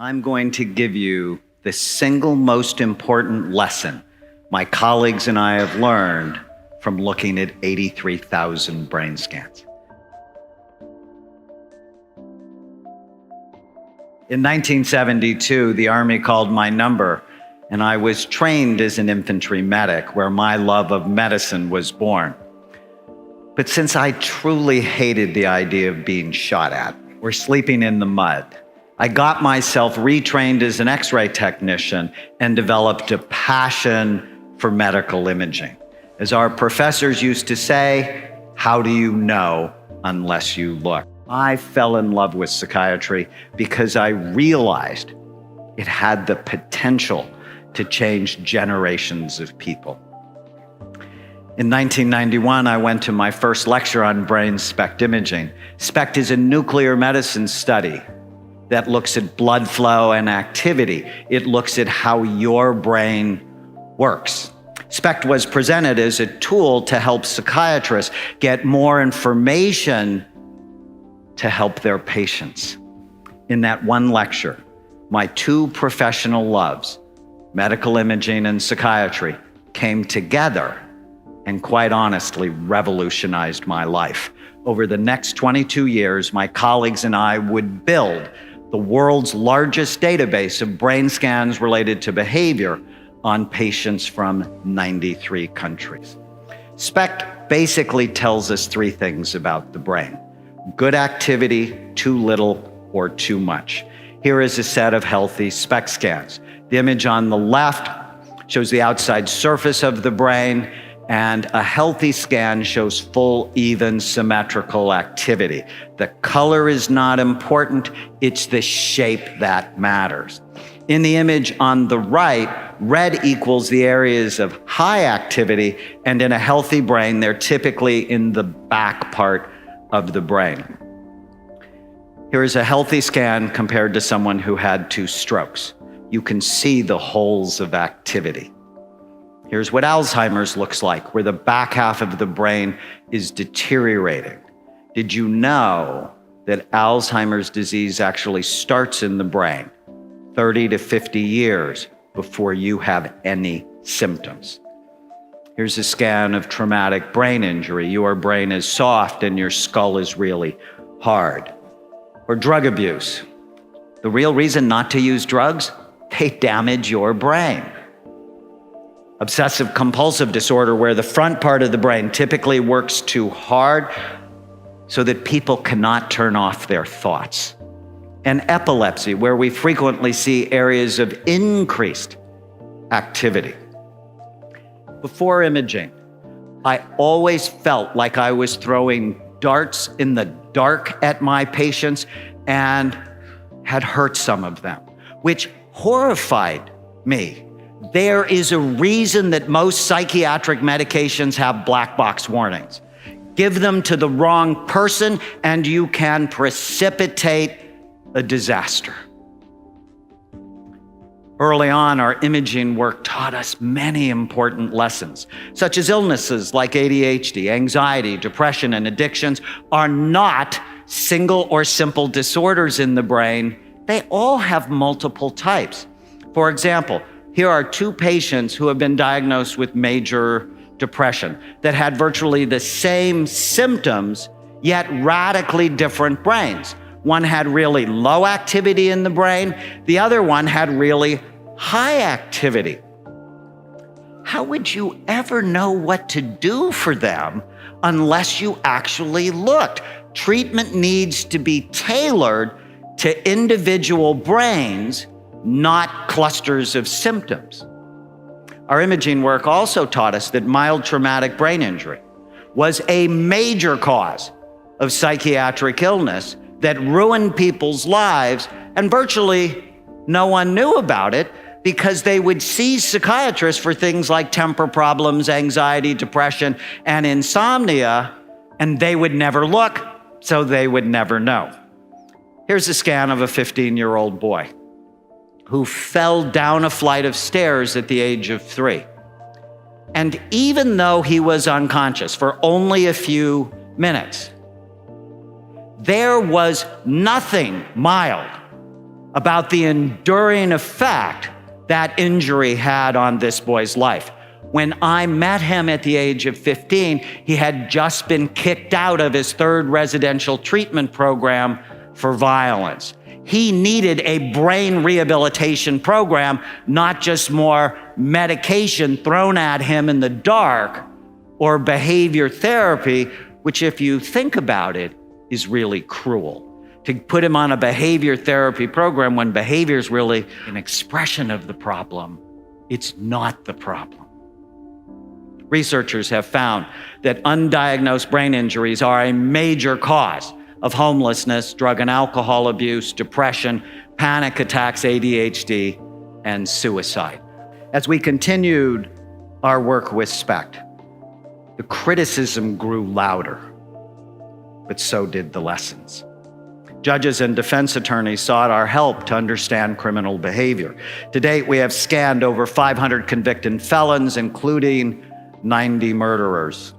I'm going to give you the single most important lesson my colleagues and I have learned from looking at 83,000 brain scans. In 1972, the Army called my number, and I was trained as an infantry medic, where my love of medicine was born. But since I truly hated the idea of being shot at or sleeping in the mud, I got myself retrained as an X-ray technician and developed a passion for medical imaging. As our professors used to say, how do you know unless you look? I fell in love with psychiatry because I realized it had the potential to change generations of people. In 1991, I went to my first lecture on brain SPECT imaging. SPECT is a nuclear medicine study that looks at blood flow and activity. It looks at how your brain works. SPECT was presented as a tool to help psychiatrists get more information to help their patients. In that one lecture, my two professional loves, medical imaging and psychiatry, came together and quite honestly revolutionized my life. Over the next 22 years, my colleagues and I would build the world's largest database of brain scans related to behavior on patients from 93 countries. SPECT basically tells us three things about the brain: good activity, too little, or too much. Here is a set of healthy SPECT scans. The image on the left shows the outside surface of the brain, and a healthy scan shows full, even, symmetrical activity. The color is not important, it's the shape that matters. In the image on the right, red equals the areas of high activity, and in a healthy brain, they're typically in the back part of the brain. Here is a healthy scan compared to someone who had 2 strokes. You can see the holes of activity. Here's what Alzheimer's looks like, where the back half of the brain is deteriorating. Did you know that Alzheimer's disease actually starts in the brain 30 to 50 years before you have any symptoms? Here's a scan of traumatic brain injury. Your brain is soft and your skull is really hard. Or drug abuse. The real reason not to use drugs? They damage your brain. Obsessive compulsive disorder, where the front part of the brain typically works too hard so that people cannot turn off their thoughts. And epilepsy, where we frequently see areas of increased activity. Before imaging, I always felt like I was throwing darts in the dark at my patients and had hurt some of them, which horrified me. There is a reason that most psychiatric medications have black box warnings. Give them to the wrong person and you can precipitate a disaster. Early on, our imaging work taught us many important lessons, such as illnesses like ADHD, anxiety, depression, and addictions are not single or simple disorders in the brain. They all have multiple types. For example, here are 2 patients who have been diagnosed with major depression that had virtually the same symptoms, yet radically different brains. One had really low activity in the brain, the other one had really high activity. How would you ever know what to do for them unless you actually looked? Treatment needs to be tailored to individual brains, not clusters of symptoms. Our imaging work also taught us that mild traumatic brain injury was a major cause of psychiatric illness that ruined people's lives, and virtually no one knew about it because they would see psychiatrists for things like temper problems, anxiety, depression, and insomnia, and they would never look, so they would never know. Here's a scan of a 15-year-old boy who fell down a flight of stairs at the age of 3. And even though he was unconscious for only a few minutes, there was nothing mild about the enduring effect that injury had on this boy's life. When I met him at the age of 15, he had just been kicked out of his 3rd residential treatment program for violence. He needed a brain rehabilitation program, not just more medication thrown at him in the dark or behavior therapy, which, if you think about it, is really cruel. To put him on a behavior therapy program when behavior is really an expression of the problem, it's not the problem. Researchers have found that undiagnosed brain injuries are a major cause of homelessness, drug and alcohol abuse, depression, panic attacks, ADHD, and suicide. As we continued our work with SPECT, the criticism grew louder, but so did the lessons. Judges and defense attorneys sought our help to understand criminal behavior. To date, we have scanned over 500 convicted felons, including 90 murderers.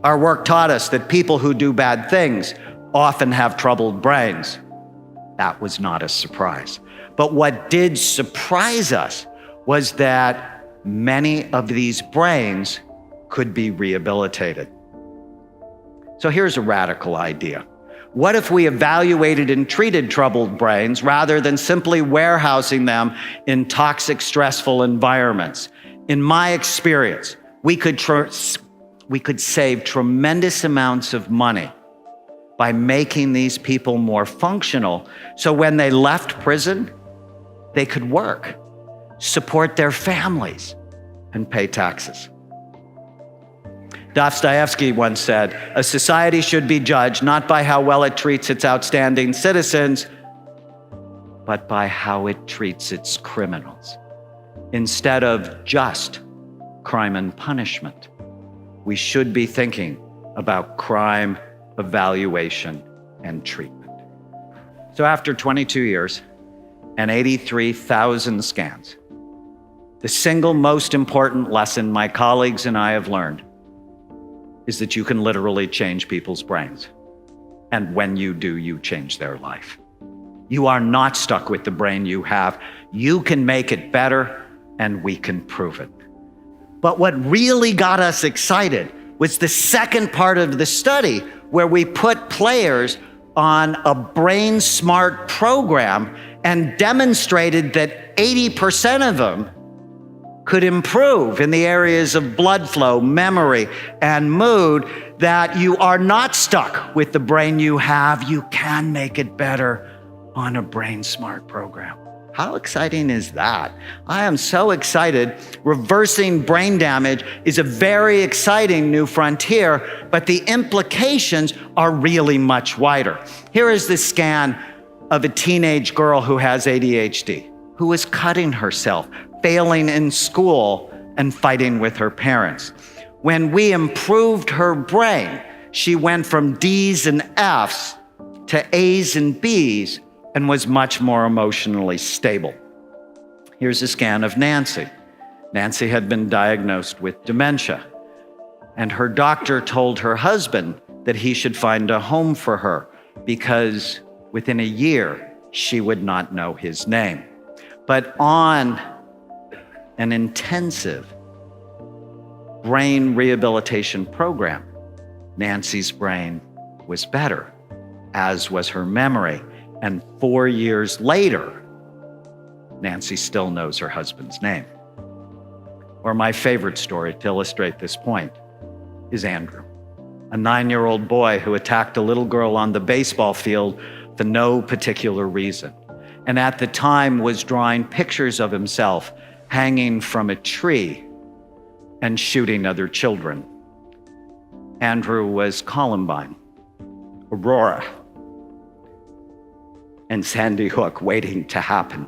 Our work taught us that people who do bad things often have troubled brains. That was not a surprise. But what did surprise us was that many of these brains could be rehabilitated. So here's a radical idea. What if we evaluated and treated troubled brains rather than simply warehousing them in toxic, stressful environments? In my experience, we could save tremendous amounts of money by making these people more functional, so when they left prison, they could work, support their families, and pay taxes. Dostoevsky once said, "A society should be judged not by how well it treats its outstanding citizens, but by how it treats its criminals." Instead of just crime and punishment, we should be thinking about crime, evaluation, and treatment. So after 22 years and 83,000 scans, the single most important lesson my colleagues and I have learned is that you can literally change people's brains. And when you do, you change their life. You are not stuck with the brain you have. You can make it better, and we can prove it. But what really got us excited was the second part of the study, where we put players on a brain smart program and demonstrated that 80% of them could improve in the areas of blood flow, memory, and mood, that you are not stuck with the brain you have. You can make it better on a brain smart program. How exciting is that? I am so excited. Reversing brain damage is a very exciting new frontier, but the implications are really much wider. Here is the scan of a teenage girl who has ADHD, who is cutting herself, failing in school, and fighting with her parents. When we improved her brain, she went from D's and F's to A's and B's, and was much more emotionally stable. Here's a scan of Nancy. Nancy had been diagnosed with dementia, and her doctor told her husband that he should find a home for her because within a year, she would not know his name. But on an intensive brain rehabilitation program, Nancy's brain was better, as was her memory. And 4 years later, Nancy still knows her husband's name. Or my favorite story to illustrate this point is Andrew, a 9-year-old boy who attacked a little girl on the baseball field for no particular reason, and at the time was drawing pictures of himself hanging from a tree and shooting other children. Andrew was Columbine, Aurora, and Sandy Hook waiting to happen.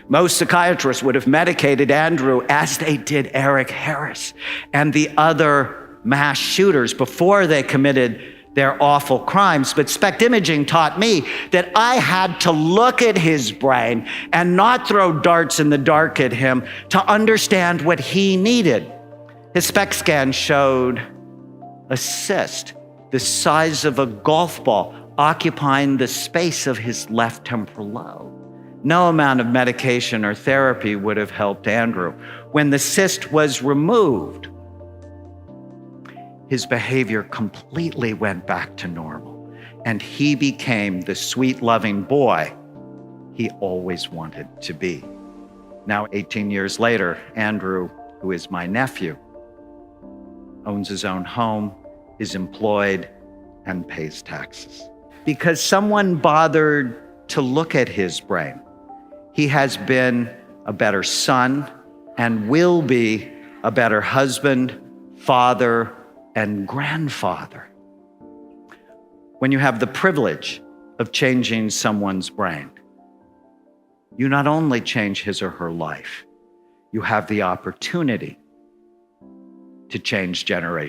Most psychiatrists would have medicated Andrew as they did Eric Harris and the other mass shooters before they committed their awful crimes. But SPECT imaging taught me that I had to look at his brain and not throw darts in the dark at him to understand what he needed. His SPECT scan showed a cyst the size of a golf ball occupying the space of his left temporal lobe. No amount of medication or therapy would have helped Andrew. When the cyst was removed, his behavior completely went back to normal, and he became the sweet, loving boy he always wanted to be. Now, 18 years later, Andrew, who is my nephew, owns his own home, is employed, and pays taxes. Because someone bothered to look at his brain, he has been a better son and will be a better husband, father, and grandfather. When you have the privilege of changing someone's brain, you not only change his or her life, you have the opportunity to change generations.